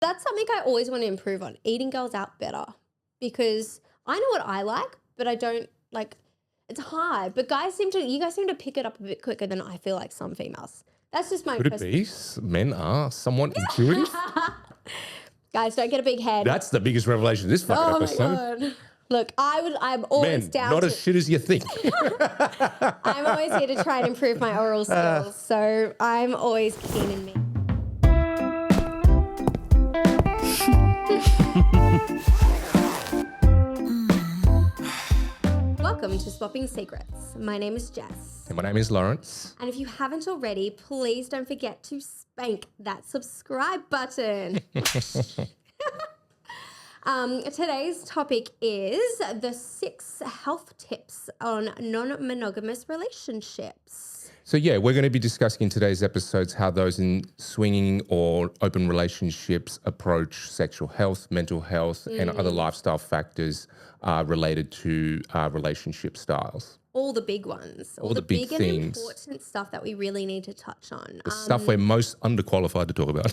That's something I always want to improve on, eating girls out better, because I know what I like, but I don't like, it's hard. But you guys seem to pick it up a bit quicker than I feel like some females. That's just my Could it be men are somewhat intuitive? Guys, don't get a big head. That's the biggest revelation of this fucking episode. My God. Look, I'm always Men, down not to, as shit as you think. I'm always here to try and improve my oral skills. So I'm always keen in me. Welcome to Swapping Secrets. My name is Jess. And my name is Lawrence. And if you haven't already, please don't forget to spank that subscribe button. Today's topic is the 6 health tips on non-monogamous relationships. So yeah, we're going to be discussing in today's episodes how those in swinging or open relationships approach sexual health, mental health, and other lifestyle factors related to relationship styles. All the big ones. All the big and themes. important stuff that we really need to touch on. The stuff we're most underqualified to talk about.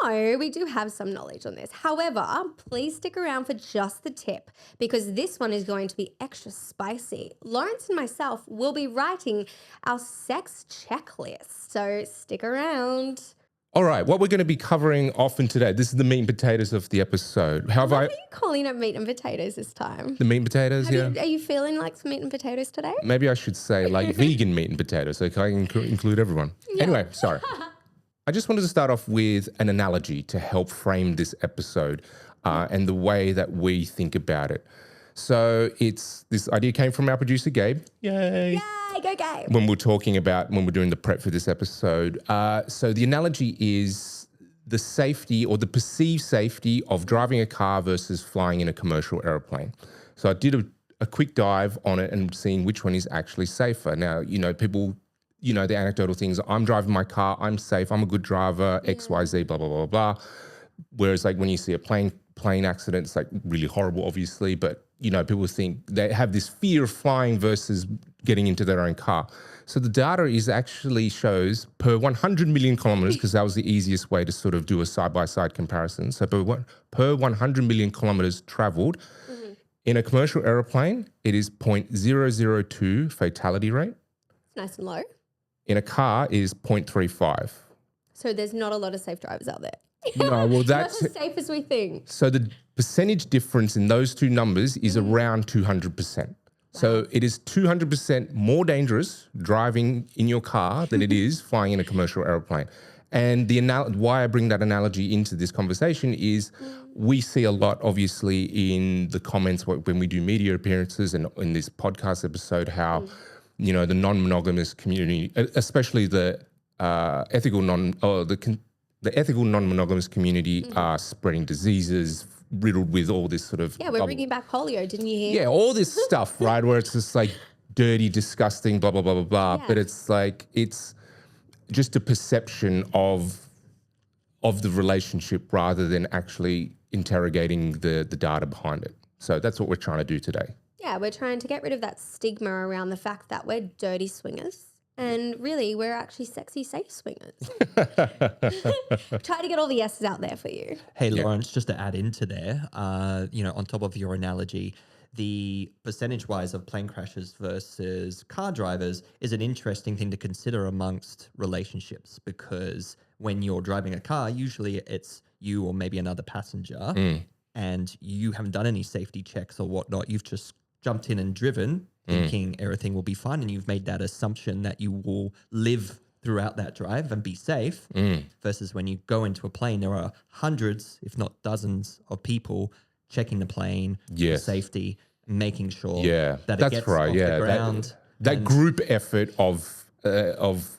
No, we do have some knowledge on this. However, please stick around for just the tip, because this one is going to be extra spicy. Lawrence and myself will be writing our sex checklist, so stick around. All right, what we're going to be covering often today, this is the meat and potatoes of the episode. Why are you calling it meat and potatoes this time? The meat and potatoes, yeah. Are you feeling like some meat and potatoes today? Maybe I should say like vegan meat and potatoes, so I can include everyone. Yeah. Anyway, sorry. I just wanted to start off with an analogy to help frame this episode and the way that we think about it. So this idea came from our producer, Gabe. Yay. Yay, go Gabe. When we're doing the prep for this episode. So the analogy is the safety or the perceived safety of driving a car versus flying in a commercial airplane. So I did a quick dive on it and seeing which one is actually safer. Now, people... the anecdotal things, I'm driving my car, I'm safe, I'm a good driver, X, Y, Z, blah, blah, blah, blah. Whereas like when you see a plane accident, it's like really horrible, obviously, but people think they have this fear of flying versus getting into their own car. So the data actually shows per 100 million kilometers, because that was the easiest way to sort of do a side-by-side comparison. So per 100 million kilometers traveled, in a commercial airplane, it is 0.002 fatality rate. It's nice and low. In a car is 0.35. So there's not a lot of safe drivers out there. No, well, that's not as safe as we think. So the percentage difference in those two numbers is around 200%. Wow. So it is 200% more dangerous driving in your car than it is flying in a commercial airplane. And why I bring that analogy into this conversation is we see a lot, obviously, in the comments when we do media appearances and in this podcast episode, how the non-monogamous community, especially the ethical non-monogamous community, are spreading diseases riddled with all this sort of... Yeah, we're bringing back polio, didn't you hear? Yeah, all this stuff, right, where it's just like dirty, disgusting, blah, blah, blah, blah, blah. Yeah. But it's like, it's just a perception of the relationship rather than actually interrogating the data behind it. So that's what we're trying to do today. Yeah, we're trying to get rid of that stigma around the fact that we're dirty swingers. And really, we're actually sexy, safe swingers. Try to get all the yeses out there for you. Hey, Lawrence, just to add into there, on top of your analogy, the percentage-wise of plane crashes versus car drivers is an interesting thing to consider amongst relationships, because when you're driving a car, usually it's you or maybe another passenger, and you haven't done any safety checks or whatnot. You've just jumped in and driven, thinking everything will be fine, and you've made that assumption that you will live throughout that drive and be safe, versus when you go into a plane, there are hundreds, if not dozens, of people checking the plane for safety, making sure that it gets off the ground. That group effort of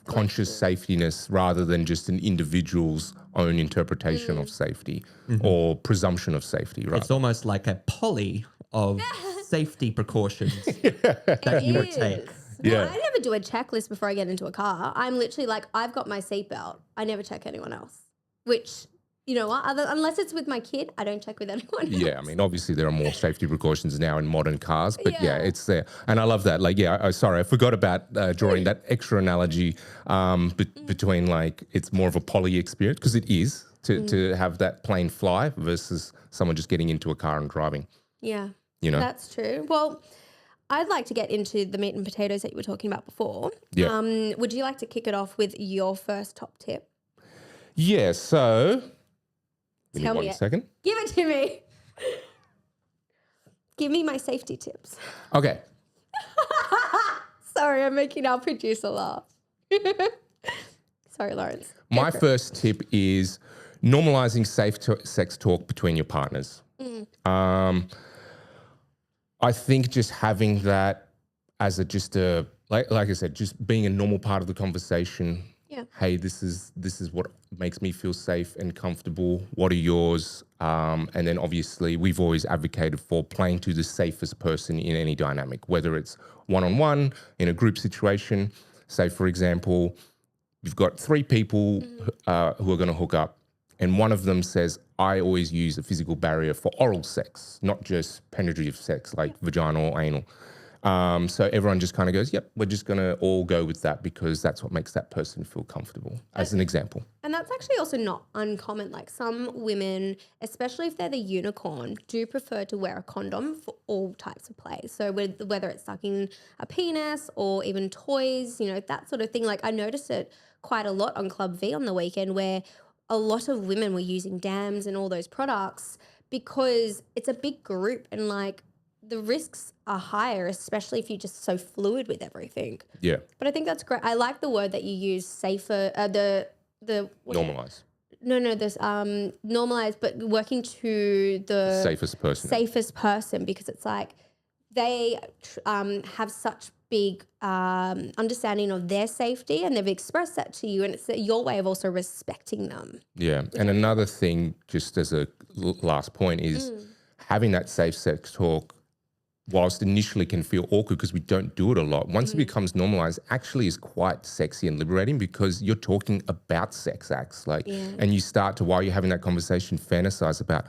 conscious safetiness rather than just an individual's own interpretation of safety or presumption of safety, right? It's almost like a poly of safety precautions that you would take. Yeah. I never do a checklist before I get into a car. I'm literally like, I've got my seatbelt. I never check anyone else, which... You know what? Unless it's with my kid, I don't check with anyone else. Yeah, I mean, obviously there are more safety precautions now in modern cars, but yeah, it's there. And I love that. Like, sorry, I forgot about drawing that extra analogy between like, it's more of a poly experience, because it is. to have that plane fly versus someone just getting into a car and driving. Yeah, You know? that's true. Well, I'd like to get into the meat and potatoes that you were talking about before. Yeah. Would you like to kick it off with your first top tip? Yeah, so give me Tell me 1 it. second. Give it to me. Give me my safety tips. Okay. Sorry, I'm making our producer laugh. Sorry, Lawrence. Go My for it. first tip is normalizing safe sex talk between your partners. I think just having that as like I said, just being a normal part of the conversation. Yeah. Hey, this is what makes me feel safe and comfortable. What are yours? And then obviously we've always advocated for playing to the safest person in any dynamic, whether it's one-on-one, in a group situation. Say, for example, you've got 3 people who are going to hook up, and one of them says, I always use a physical barrier for oral sex, not just penetrative sex like vaginal or anal. So everyone just kind of goes, yep, we're just going to all go with that because that's what makes that person feel comfortable, as an example. And that's actually also not uncommon. Like some women, especially if they're the unicorn, do prefer to wear a condom for all types of play. So whether it's sucking a penis or even toys, that sort of thing. Like I noticed it quite a lot on Club V on the weekend where a lot of women were using dams and all those products because it's a big group and like the risks are higher, especially if you're just so fluid with everything. Yeah. But I think that's great. I like the word that you use, safer, Normalize. There's normalize, but working to the Safest person. because it's like they have such big understanding of their safety and they've expressed that to you, and it's your way of also respecting them. Yeah. And another thing, just as a last point, is having that safe sex talk, whilst initially can feel awkward because we don't do it a lot, once it becomes normalized, actually is quite sexy and liberating because you're talking about sex acts. And you start to, while you're having that conversation, fantasize about,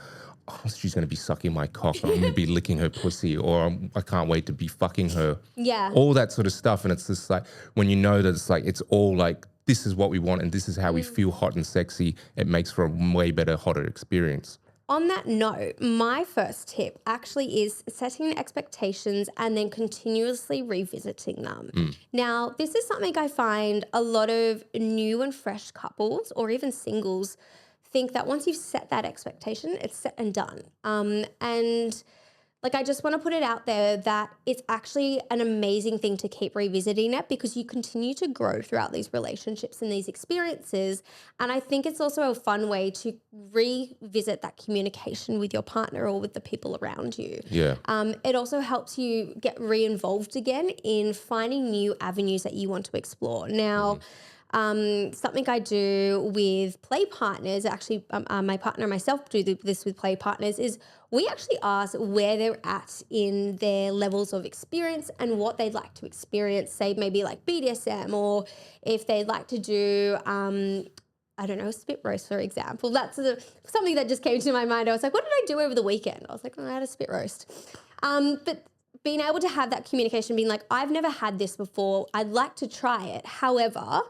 oh, she's going to be sucking my cock, or I'm going to be licking her pussy, or I can't wait to be fucking her. Yeah. All that sort of stuff. And it's just like, when you know that it's like, it's all like, this is what we want and this is how we feel hot and sexy, it makes for a way better, hotter experience. On that note, my first tip actually is setting expectations and then continuously revisiting them. Now, this is something I find a lot of new and fresh couples or even singles think that once you've set that expectation, it's set and done. And like, I just want to put it out there that it's actually an amazing thing to keep revisiting it because you continue to grow throughout these relationships and these experiences. And I think it's also a fun way to revisit that communication with your partner or with the people around you. Yeah. It also helps you get re-involved again in finding new avenues that you want to explore. Now, something I do with play partners, actually my partner and myself do this with play partners, is we actually ask where they're at in their levels of experience and what they'd like to experience, say maybe like BDSM, or if they'd like to do, I don't know, a spit roast, for example. That's something that just came to my mind. I was like, what did I do over the weekend? I was like, I had a spit roast. But being able to have that communication, being like, I've never had this before. I'd like to try it. However,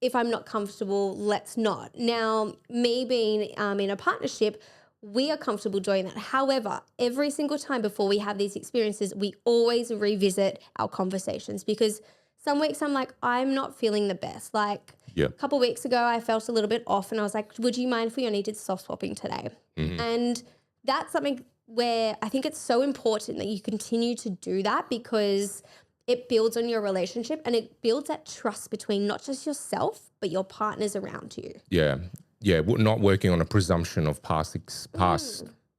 if I'm not comfortable, let's not. Now, me being in a partnership, we are comfortable doing that. However, every single time before we have these experiences, we always revisit our conversations because some weeks I'm like, I'm not feeling the best. Like a couple of weeks ago, I felt a little bit off and I was like, would you mind if we only did soft swapping today? And that's something where I think it's so important that you continue to do that because it builds on your relationship and it builds that trust between not just yourself, but your partners around you. Yeah. Yeah. Not working on a presumption of past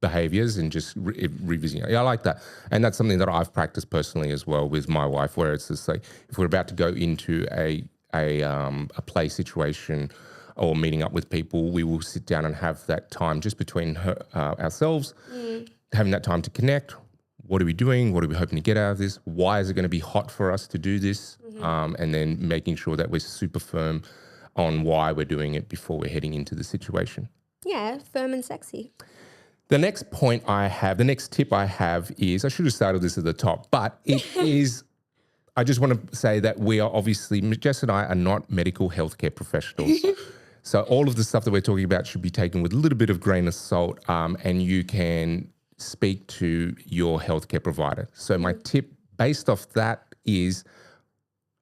behaviors and just revisiting. Yeah, I like that. And that's something that I've practiced personally as well with my wife, where it's just like, if we're about to go into a play situation or meeting up with people, we will sit down and have that time just between ourselves, having that time to connect. What are we doing? What are we hoping to get out of this? Why is it going to be hot for us to do this? And then making sure that we're super firm on why we're doing it before we're heading into the situation. Yeah, firm and sexy. The next tip I have is, I should have started this at the top, but it is, I just want to say that we are obviously, Jess and I are not medical healthcare professionals. So all of the stuff that we're talking about should be taken with a little bit of grain of salt, and you can speak to your healthcare provider. So my tip based off that is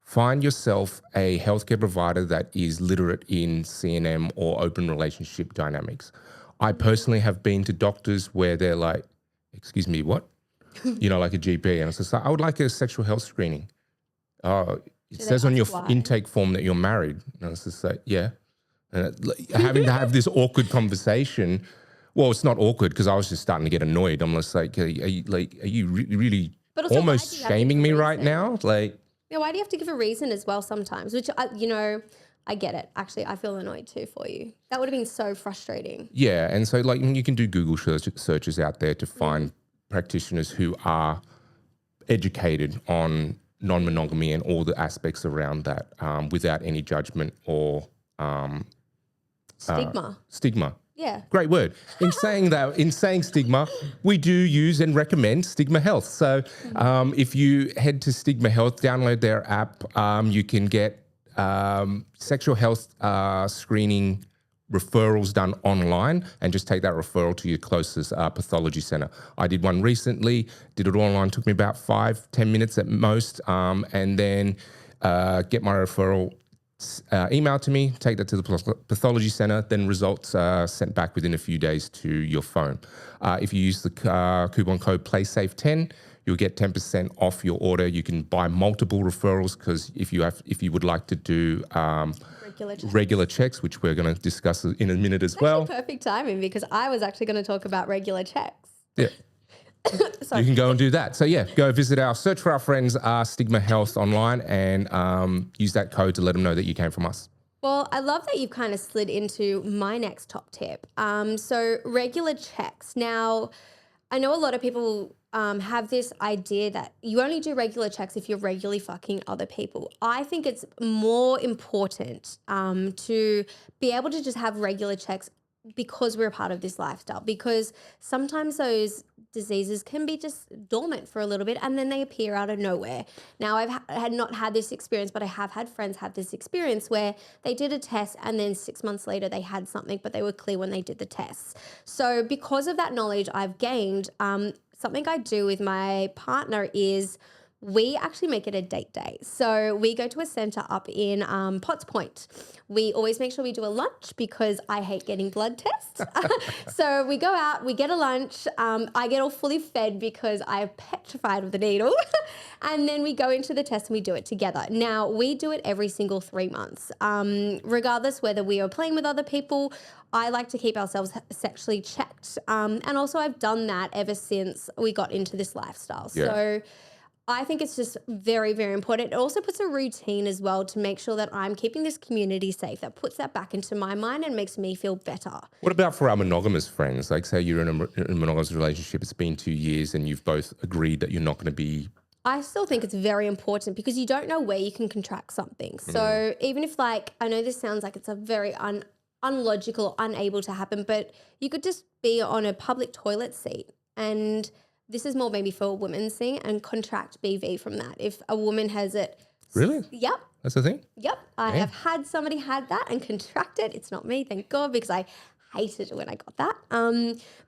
find yourself a healthcare provider that is literate in CNM or open relationship dynamics. I personally have been to doctors where they're like, excuse me, what? Like a GP. And it's just like, I would like a sexual health screening. It says on your intake form that you're married. And I was just like, yeah. And having to have this awkward conversation. Well, it's not awkward because I was just starting to get annoyed. I'm just like, are you really also, almost shaming me right now? Like, yeah, why do you have to give a reason as well sometimes? Which, I get it. Actually, I feel annoyed too for you. That would have been so frustrating. Yeah. And so like you can do Google searches out there to find practitioners who are educated on non-monogamy and all the aspects around that without any judgment or Stigma. Yeah. Great word. In saying stigma, we do use and recommend Stigma Health. So if you head to Stigma Health, download their app, you can get sexual health screening referrals done online and just take that referral to your closest pathology center. I did one recently, did it online, took me about 5-10 minutes at most, and then get my referral emailed to me, take that to the pathology center, then results sent back within a few days to your phone. If you use the coupon code PlaySafe10, you'll get 10% off your order. You can buy multiple referrals because if you would like to do regular checks, which we're going to discuss in a minute as well. Perfect timing because I was actually going to talk about regular checks. Yeah. You can go and do that. So yeah, go search for our friends Stigma Health online and use that code to let them know that you came from us. Well, I love that you've kind of slid into my next top tip. So regular checks. Now, I know a lot of people have this idea that you only do regular checks if you're regularly fucking other people. I think it's more important to be able to just have regular checks because we're a part of this lifestyle, because sometimes those diseases can be just dormant for a little bit and then they appear out of nowhere. Now, I've had not had this experience, but I have had friends have this experience where they did a test and then 6 months later they had something, but they were clear when they did the tests. So because of that knowledge I've gained, something I do with my partner is we actually make it a date day. So we go to a center up in Potts Point. We always make sure we do a lunch because I hate getting blood tests. So we go out, we get a lunch. I get all fully fed because I'm petrified of the needle. And then we go into the test and we do it together. Now, we do it every single 3 months. Regardless whether we are playing with other people, I like to keep ourselves sexually checked. And also I've done that ever since we got into this lifestyle. Yeah. So I think it's just very, very important. It also puts a routine as well to make sure that I'm keeping this community safe. That puts that back into my mind and makes me feel better. What about for our monogamous friends? Like say you're in a monogamous relationship, it's been 2 years and you've both agreed that you're not going to be... I still think it's very important because you don't know where you can contract something. So even if I know this sounds like it's a very unlogical, unable to happen, but you could just be on a public toilet seat and... This is more maybe for a women's thing and contract BV from that. If a woman has it. Really? Yep. That's the thing? Yep. I have had somebody had that and contracted. It's not me, thank God, because I hated it when I got that.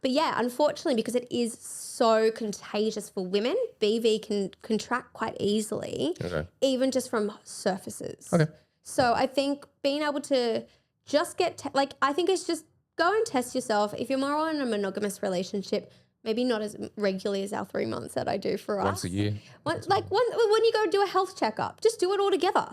But yeah, unfortunately, because it is so contagious for women, BV can contract quite easily, even just from surfaces. Okay. So I think being able to just get, I think it's just go and test yourself. If you're more in a monogamous relationship, maybe not as regularly as our 3 months that I do for us. Once a year. When you go do a health checkup, just do it all together.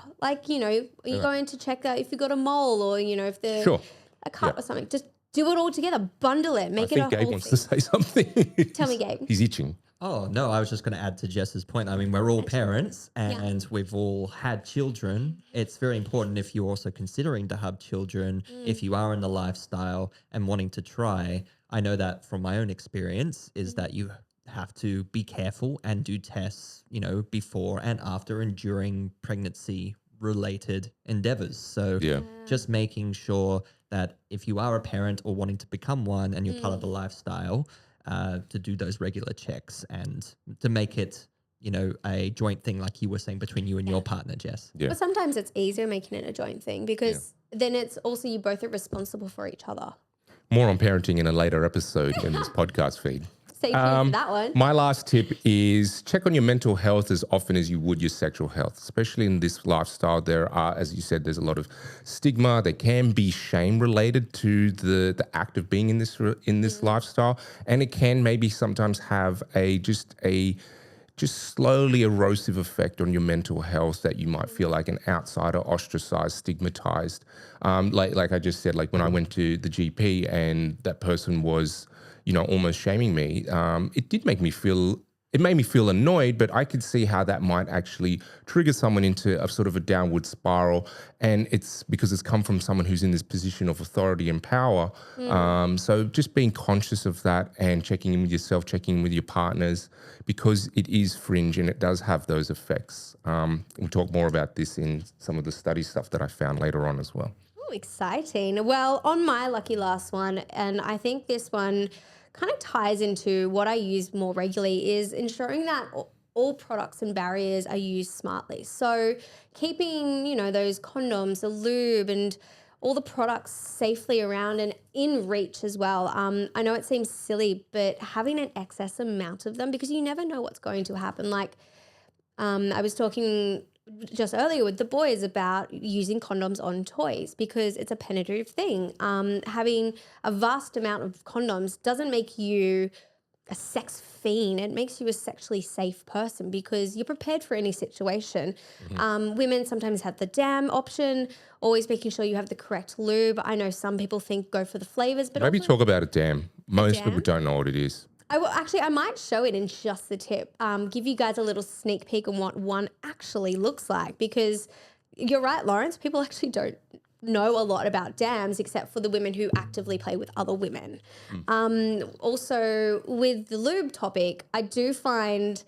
You're going to check out if you got a mole or, if there's a cut or something. Just do it all together. Bundle it. Make it a whole thing. Gabe wants to say something. Tell me, Gabe. He's itching. Oh, no, I was just going to add to Jess's point. I mean, we're all parents and we've all had children. It's very important if you're also considering to have children, if you are in the lifestyle and wanting to try. I know that from my own experience is that you have to be careful and do tests, before and after and during pregnancy related endeavors. So just making sure that if you are a parent or wanting to become one and you're part of the lifestyle, to do those regular checks and to make it, a joint thing like you were saying between you and your partner, Jess. Yeah. But sometimes it's easier making it a joint thing because then it's also you both are responsible for each other. More on parenting in a later episode in this podcast feed. Stay tuned for that one. My last tip is check on your mental health as often as you would your sexual health, especially in this lifestyle. There are, as you said, there's a lot of stigma. There can be shame related to the act of being in this lifestyle, and it can maybe sometimes have just slowly erosive effect on your mental health that you might feel like an outsider, ostracized, stigmatized. Like I just said, like when I went to the GP and that person was, almost shaming me, it made me feel annoyed, but I could see how that might actually trigger someone into a sort of a downward spiral. And it's because it's come from someone who's in this position of authority and power. So just being conscious of that and checking in with yourself, checking in with your partners, because it is fringe and it does have those effects. We'll talk more about this in some of the study stuff that I found later on as well. Oh, exciting. Well, on my lucky last one, and I think this one kind of ties into what I use more regularly, is ensuring that all products and barriers are used smartly. So keeping, those condoms, the lube, and all the products safely around and in reach as well. I know it seems silly, but having an excess amount of them, because you never know what's going to happen. Like I was talking just earlier with the boys about using condoms on toys because it's a penetrative thing. Having a vast amount of condoms doesn't make you a sex fiend. It makes you a sexually safe person because you're prepared for any situation. Women sometimes have the dam option, always making sure you have the correct lube. I know some people think go for the flavors, but Maybe also talk about a dam. Most dam? people don't know what it is. I might show it in just the tip, give you guys a little sneak peek on what one actually looks like, because you're right, Lawrence, people actually don't know a lot about dams except for the women who actively play with other women. Also, with the lube topic, I do find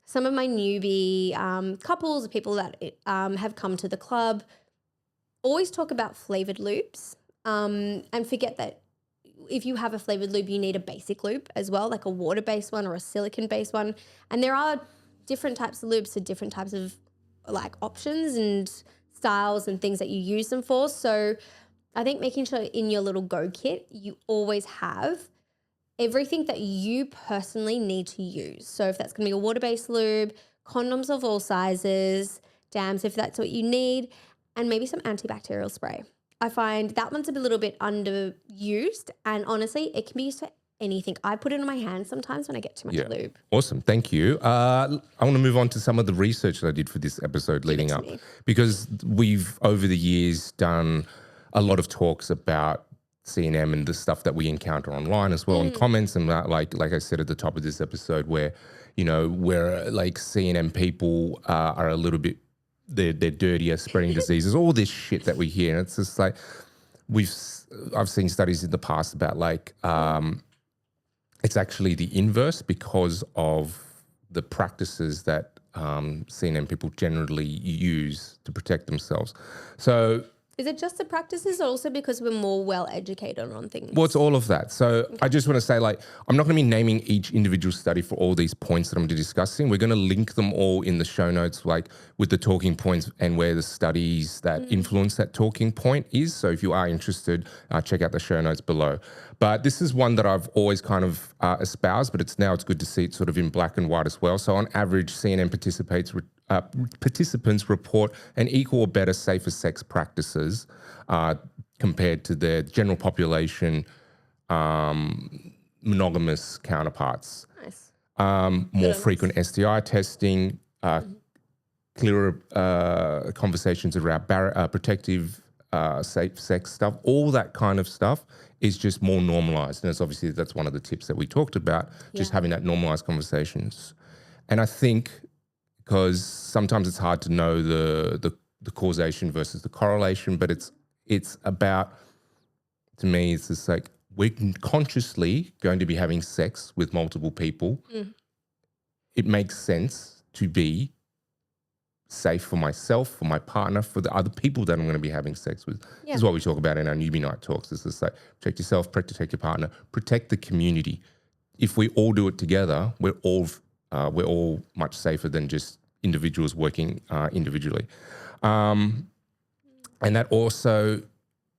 some of my newbie couples, people that have come to the club, always talk about flavored lubes and forget that if you have a flavored lube, you need a basic lube as well, like a water-based one or a silicone-based one. And there are different types of lubes for different types of like options and styles and things that you use them for. So I think making sure in your little go kit, you always have everything that you personally need to use. So if that's going to be a water-based lube, condoms of all sizes, dams if that's what you need, and maybe some antibacterial spray. I find that one's a little bit underused, and honestly, it can be used for anything. I put it on my hands sometimes when I get too much lube. Awesome. Thank you. I want to move on to some of the research that I did for this episode leading up, because we've over the years done a lot of talks about C&M and the stuff that we encounter online as well in comments, and like I said at the top of this episode, where where like C&M people are a little bit they're dirtier, spreading diseases, all this shit that we hear. And it's just like I've seen studies in the past about like it's actually the inverse because of the practices that C&M people generally use to protect themselves. So is it just the practices, or also because we're more well educated on things? Well, it's all of that. So I just want to say, like, I'm not going to be naming each individual study for all these points that I'm discussing. We're going to link them all in the show notes, like with the talking points and where the studies that influence that talking point is. So if you are interested, check out the show notes below. But this is one that I've always kind of espoused, but it's good to see it sort of in black and white as well. So on average, C&M participants report an equal or better safer sex practices compared to their general population monogamous counterparts. Nice. More frequent STI testing, clearer conversations around protective safe sex stuff, all that kind of stuff is just more normalized. And that's one of the tips that we talked about, just having that normalized conversations. And I think because sometimes it's hard to know the causation versus the correlation, but it's about, to me, it's just like we're consciously going to be having sex with multiple people. It makes sense to be safe for myself, for my partner, for the other people that I'm going to be having sex with. This is what we talk about in our newbie night talks. It's just like protect yourself, protect your partner, protect the community. If we all do it together, we're all much safer than just individuals working individually. And that also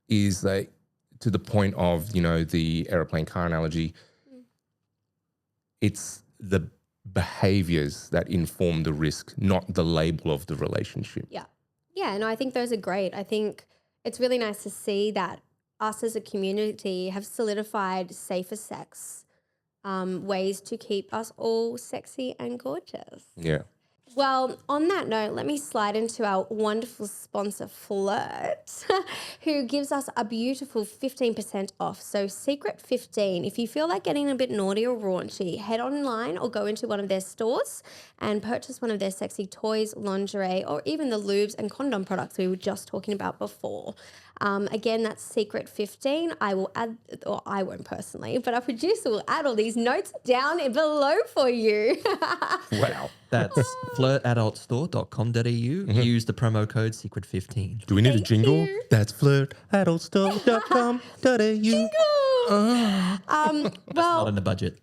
is like to the point of, the airplane car analogy, it's the behaviors that inform the risk, not the label of the relationship. Yeah. Yeah, no, I think those are great. I think it's really nice to see that us as a community have solidified safer sex ways to keep us all sexy and gorgeous. Yeah. Well, on that note, let me slide into our wonderful sponsor, Flirt, who gives us a beautiful 15% off. So Secret 15, if you feel like getting a bit naughty or raunchy, head online or go into one of their stores and purchase one of their sexy toys, lingerie, or even the lubes and condom products we were just talking about before. Again, that's Secret 15. I will add, or I won't personally, but our producer will add all these notes down below for you. Wow. That's flirtadultstore.com.au. Use the promo code secret15. Do we need a jingle? you. That's flirtadultstore.com.au. Well, Not in the budget.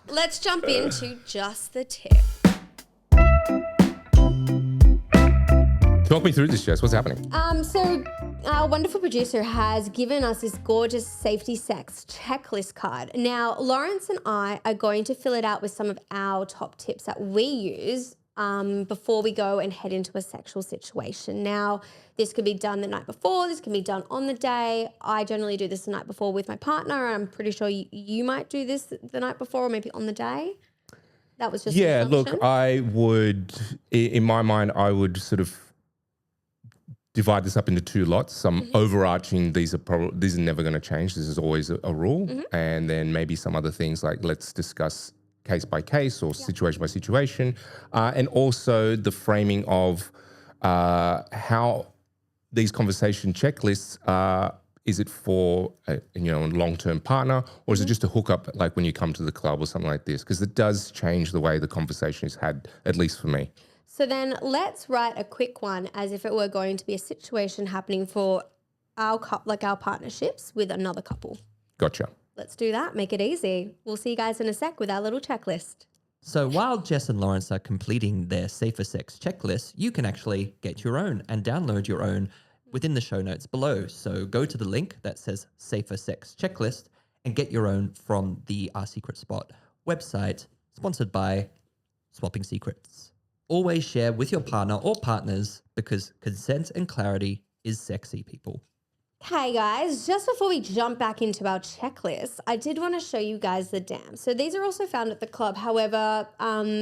let's jump into just the tip. Talk me through this, Jess. What's happening? So our wonderful producer has given us this gorgeous safety sex checklist card. Now, Lawrence and I are going to fill it out with some of our top tips that we use before we go and head into a sexual situation. Now, this could be done the night before. This can be done on the day. I generally do this the night before with my partner. I'm pretty sure you might do this the night before or maybe on the day. That was just Yeah, an look, assumption. I would, in my mind, I would sort of divide this up into two lots. Some overarching, these are never going to change. This is always a rule. And then maybe some other things like let's discuss case by case or situation by situation. And also the framing of how these conversation checklists is it for a long-term partner, or is it just a hookup like when you come to the club or something like this? Because it does change the way the conversation is had, at least for me. So then let's write a quick one as if it were going to be a situation happening for our partnerships with another couple. Gotcha. Let's do that. Make it easy. We'll see you guys in a sec with our little checklist. So while Jess and Lawrence are completing their safer sex checklist, you can actually get your own and download your own within the show notes below. So go to the link that says safer sex checklist and get your own from the Our Secret Spot website, sponsored by Swapping Secrets. Always share with your partner or partners because consent and clarity is sexy, people. Okay, guys, just before we jump back into our checklist, I did want to show you guys the dams. So these are also found at the club. However,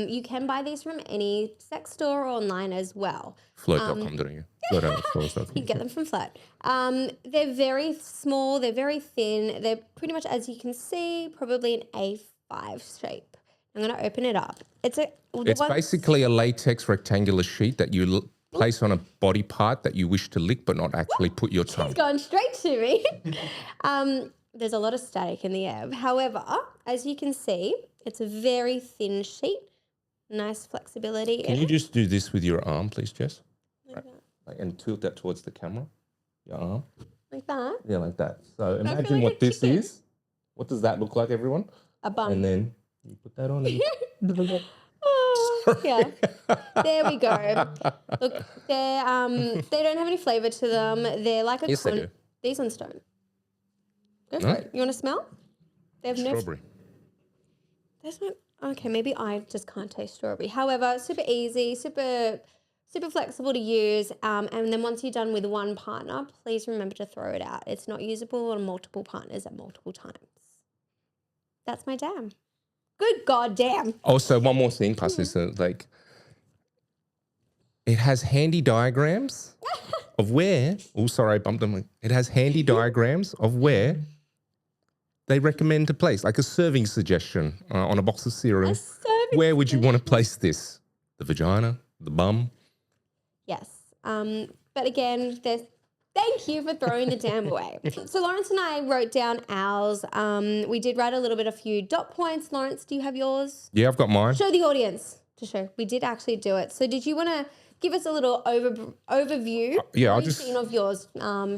you can buy these from any sex store or online as well. Flirt.com, don't you? Flirt.com. You can get them from Flirt. They're very small. They're very thin. They're pretty much, as you can see, probably an A5 shape. I'm going to open it up. It's basically a latex rectangular sheet that you place on a body part that you wish to lick but not actually put your tongue. It's gone straight to me. There's a lot of static in the air. However, as you can see, it's a very thin sheet. Nice flexibility. Can in you it. just do this with your arm, please, Jess? Like that. And tilt that towards the camera. Your arm. Like that. Yeah, like that. So feel imagine like what a this chicken. is. What does that look like, everyone? A bum. And then you put that on. And Oh, yeah. There we go. Look, they don't have any flavour to them. They're like a Yes, they do. These ones don't. Go for No? it. You want to smell? They have no. Strawberry. There's no. Okay, maybe I just can't taste strawberry. However, super easy, super flexible to use. And then once you're done with one partner, please remember to throw it out. It's not usable on multiple partners at multiple times. That's my dam. Good goddamn. Also, one more thing, plus this, like, it has handy diagrams of where. Oh, sorry, I bumped them. It has handy diagrams of where they recommend to place, like a serving suggestion on a box of cereal. Where would you want to place this? The vagina, the bum. Yes. But again, thank you for throwing the dam away. So Lawrence and I wrote down ours. We did write a few dot points. Lawrence, do you have yours? Yeah, I've got mine. Show the audience to show. We did actually do it. So did you want to give us a little overview Yeah, I'll routine of yours,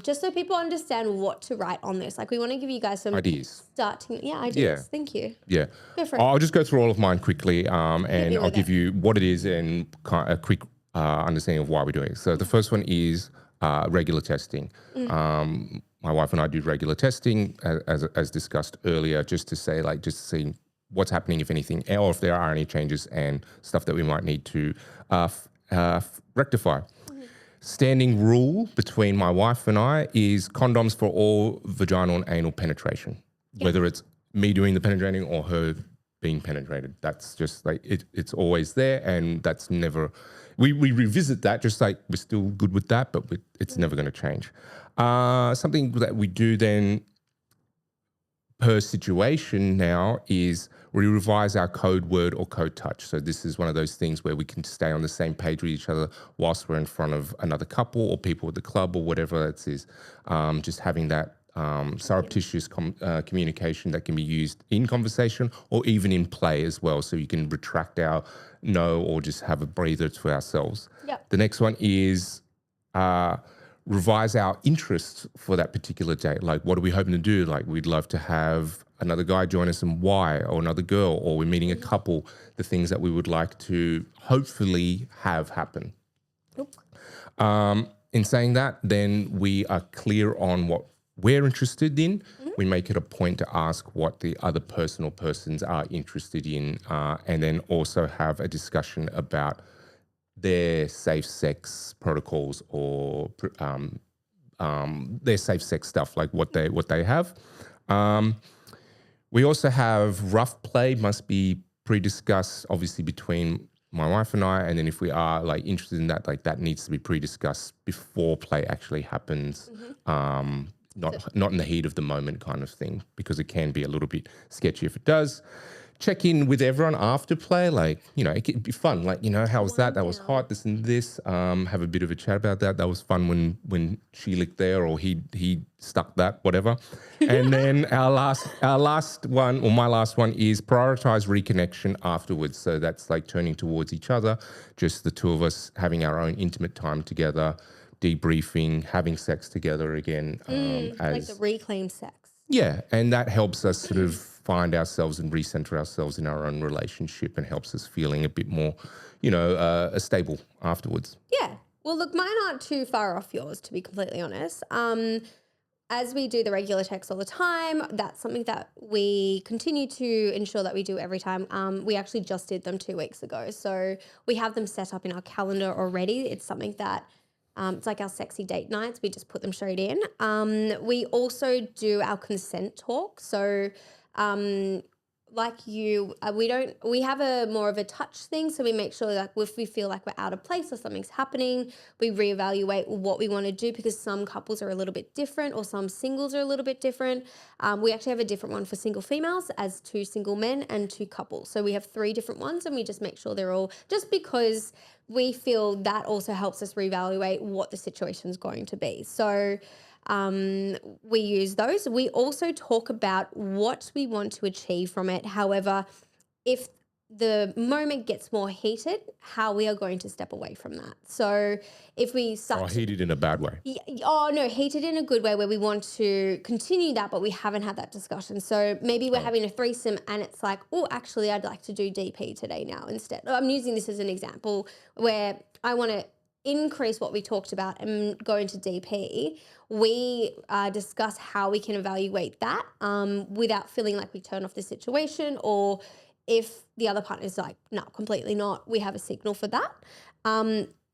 just so people understand what to write on this. Like we want to give you guys some Ideas. ideas. Yeah. Thank you. Yeah. Go for it. I'll just go through all of mine quickly and me I'll with give it. you what it is and a quick understanding of why we're doing it. So the first one is regular testing. My wife and I do regular testing, as discussed earlier, just to see what's happening, if anything, or if there are any changes and stuff that we might need to rectify. Standing rule between my wife and I is condoms for all vaginal and anal penetration, whether it's me doing the penetrating or her being penetrated. That's just like it's always there, and that's never. We revisit that, just like we're still good with that, but it's never going to change. Something that we do then per situation now is we revise our code word or code touch. So this is one of those things where we can stay on the same page with each other whilst we're in front of another couple or people at the club or whatever it is. Just having that surreptitious communication that can be used in conversation or even in play as well. So you can retract our no or just have a breather to ourselves. Yep. The next one is revise our interests for that particular date. Like, what are we hoping to do? Like, we'd love to have another guy join us, and why, or another girl, or we're meeting a couple, the things that we would like to hopefully have happen. In saying that, then we are clear on what we're interested in. We make it a point to ask what the other person or persons are interested in, and then also have a discussion about their safe sex protocols or their safe sex stuff, like what they have. We also have rough play must be pre-discussed, obviously, between my wife and I. And then if we are like interested in that, like that needs to be pre-discussed before play actually happens. Not in the heat of the moment kind of thing, because it can be a little bit sketchy if it does. Check in with everyone after play, like, you know, it could be fun. Like, you know, how was that? That was hot, this and this. Have a bit of a chat about that. That was fun when she licked there or he stuck that, whatever. And then our last one, or my last one, is prioritize reconnection afterwards. So that's like turning towards each other, just the two of us having our own intimate time together, debriefing, having sex together again. Like the reclaim sex. Yeah, and that helps us sort of find ourselves and recenter ourselves in our own relationship, and helps us feeling a bit more, you know, stable afterwards. Yeah. Well, look, mine aren't too far off yours, to be completely honest. As we do the regular checks all the time, that's something that we continue to ensure that we do every time. We actually just did them 2 weeks ago. So we have them set up in our calendar already. It's something that it's like our sexy date nights. We just put them straight in. We also do our consent talk. So like you, we have a more of a touch thing. So we make sure that if we feel like we're out of place or something's happening, we reevaluate what we want to do, because some couples are a little bit different or some singles are a little bit different. We actually have a different one for single females, as 2 single men and 2 couples. So we have 3 different ones, and we just make sure they're all, just because we feel that also helps us reevaluate what the situation is going to be. So we use those. We also talk about what we want to achieve from it. However, if the moment gets more heated, how we are going to step away from that. So if we start heated in a bad way. No, heated in a good way, where we want to continue that, but we haven't had that discussion. So maybe we're having a threesome and it's like, oh, actually, I'd like to do DP today now instead. I'm using this as an example where I want to increase what we talked about and go into DP. We discuss how we can evaluate that without feeling like we turn off the situation, or if the other partner is like, no, completely not, we have a signal for that.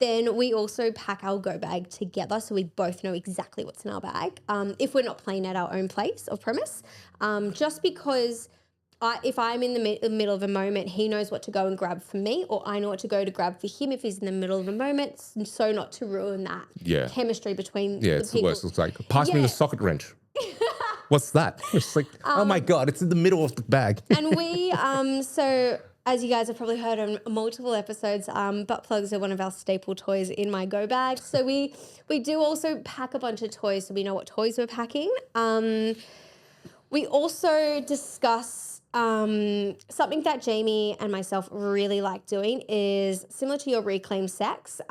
Then we also pack our go bag together, so we both know exactly what's in our bag, if we're not playing at our own place or premise, just because if I'm in the middle of a moment, he knows what to go and grab for me, or I know what to go to grab for him if he's in the middle of a moment, so not to ruin that chemistry between the It's the people. worst. It's like, pass me the socket wrench. What's that? It's like, oh my God, it's in the middle of the bag. And we, so as you guys have probably heard on multiple episodes, butt plugs are one of our staple toys in my go bag. So we do also pack a bunch of toys, so we know what toys we're packing. We also discuss something that Jamie and myself really like doing is similar to your reclaim sex.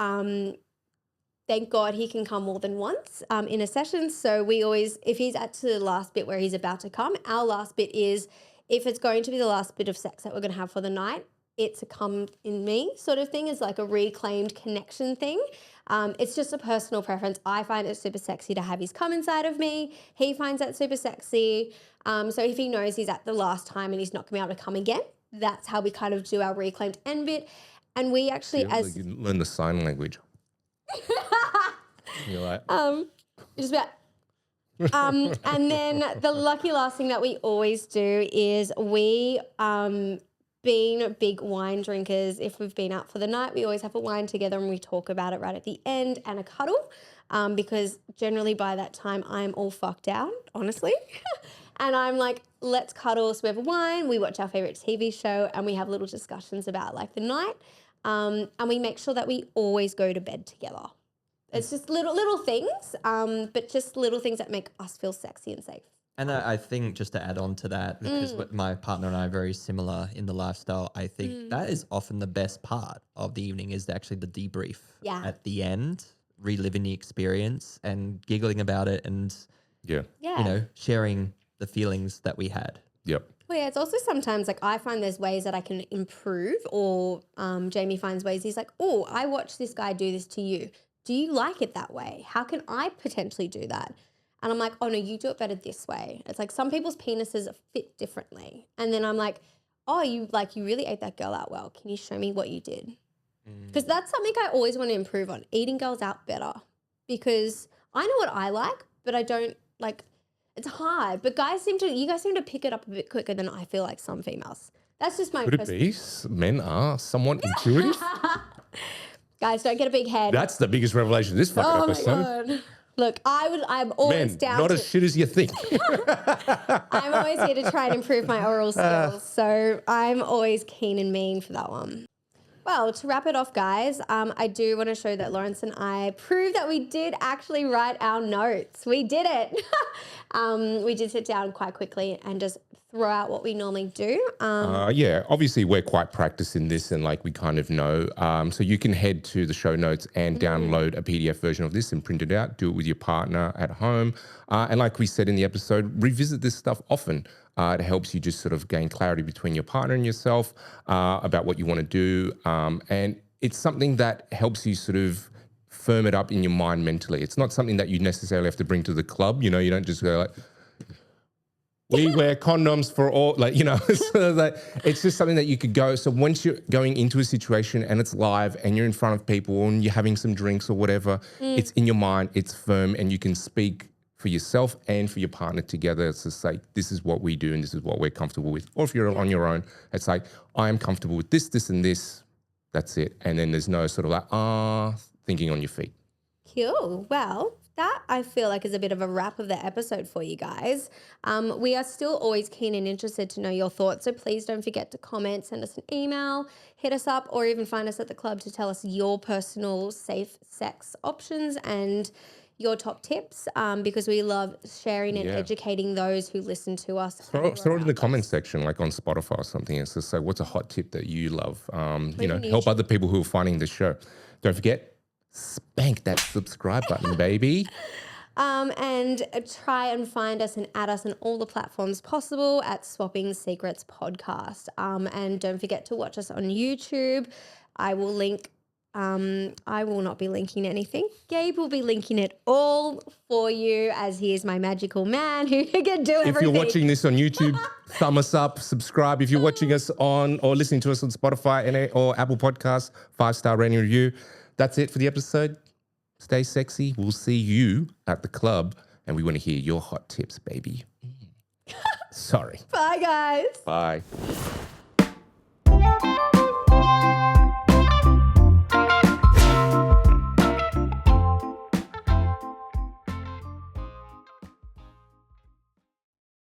Thank God he can come more than once in a session. So we always, if he's at the last bit where he's about to come, our last bit is, if it's going to be the last bit of sex that we're going to have for the night, it's a come in me sort of thing, is like a reclaimed connection thing. It's just a personal preference. I find it super sexy to have his come inside of me. He finds that super sexy. So if he knows he's at the last time and he's not going to be able to come again, that's how we kind of do our reclaimed end bit. And we actually, You learn the sign language. You're like, just about. And then the lucky last thing that we always do is we, being big wine drinkers, if we've been out for the night, we always have a wine together and we talk about it right at the end, and a cuddle, because generally by that time I'm all fucked out, honestly. And I'm like, let's cuddle. So we have a wine, we watch our favorite TV show, and we have little discussions about like the night. And we make sure that we always go to bed together. It's just little things, but just little things that make us feel sexy and safe. And I think just to add on to that, because my partner and I are very similar in the lifestyle, I think that is often the best part of the evening, is actually the debrief at the end, reliving the experience and giggling about it, and you know, sharing the feelings that we had. Yep. Well, yeah, it's also sometimes like I find there's ways that I can improve, or Jamie finds ways. He's like, oh, I watched this guy do this to you. Do you like it that way? How can I potentially do that? And I'm like, oh, no, you do it better this way. It's like some people's penises fit differently. And then I'm like, oh, you really ate that girl out well. Can you show me what you did? Because that's something I always want to improve on, eating girls out better. Because I know what I like, but I don't like, it's hard. But you guys seem to pick it up a bit quicker than I feel like some females. That's just my Could it be men are somewhat intuitive? Guys, don't get a big head. That's the biggest revelation of this fucking episode. Oh my God. Look, I'm always down not as shit as you think. I'm always here to try and improve my oral skills. So I'm always keen and mean for that one. Well, to wrap it off, guys, I do want to show that Lawrence and I proved that we did actually write our notes. We did it. We did sit down quite quickly and just throw out what we normally do. Yeah, obviously we're quite practiced in this, and like we kind of know. So you can head to the show notes and download a PDF version of this and print it out. Do it with your partner at home. And like we said in the episode, revisit this stuff often. It helps you just sort of gain clarity between your partner and yourself about what you want to do. And it's something that helps you sort of firm it up in your mind mentally. It's not something that you necessarily have to bring to the club. You know, you don't just go like, we wear condoms for all, like, you know, so that it's just something that you could go. So once you're going into a situation and it's live and you're in front of people and you're having some drinks or whatever, it's in your mind, it's firm, and you can speak for yourself and for your partner together. It's just like, this is what we do and this is what we're comfortable with. Or if you're on your own, it's like, I am comfortable with this, this, and this. That's it. And then there's no sort of like, thinking on your feet. Cool. Well, that I feel like is a bit of a wrap of the episode for you guys. We are still always keen and interested to know your thoughts. So please don't forget to comment, send us an email, hit us up, or even find us at the club to tell us your personal safe sex options and your top tips, because we love sharing and educating those who listen to us. Throw it in the comments section, like on Spotify or something. It's just like, what's a hot tip that you love? You know, help other people who are finding the show. Don't forget, spank that subscribe button, baby. And try and find us and add us on all the platforms possible at Swapping Secrets Podcast. And don't forget to watch us on YouTube. I will link. I will not be linking anything. Gabe will be linking it all for you, as he is my magical man who can do everything. If you're watching this on YouTube, thumb us up, subscribe. If you're watching us on or listening to us on Spotify or Apple Podcasts, 5-star rating review. That's it for the episode. Stay sexy. We'll see you at the club, and we want to hear your hot tips, baby. Sorry. Bye, guys. Bye.